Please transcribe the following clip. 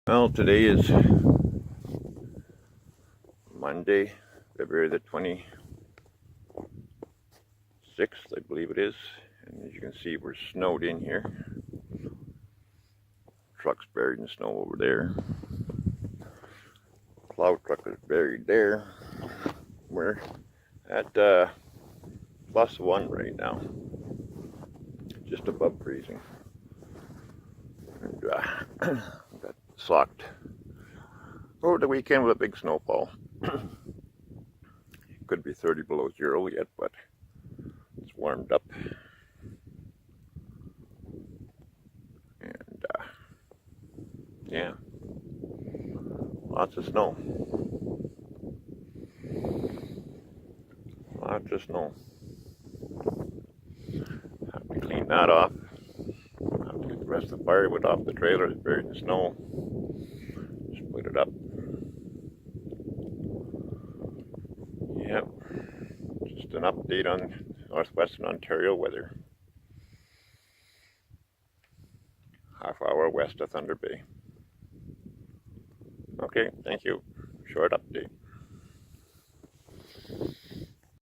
Well, today is Monday, February the 26th, I believe it is. And as you can see, we're snowed in here. Truck's buried in snow over there. Plow truck is buried there. We're at +1 right now, just above freezing. And got socked over the weekend with a big snowfall. Could be 30 below zero yet, but it's warmed up. And yeah, lots of snow. Lots of snow. Have to clean that off. Have to get the rest of the firewood off the trailer. It's buried in snow. Split it up. Yep. Just an update on northwestern Ontario weather. Half hour west of Thunder Bay. Okay, thank you. Short update.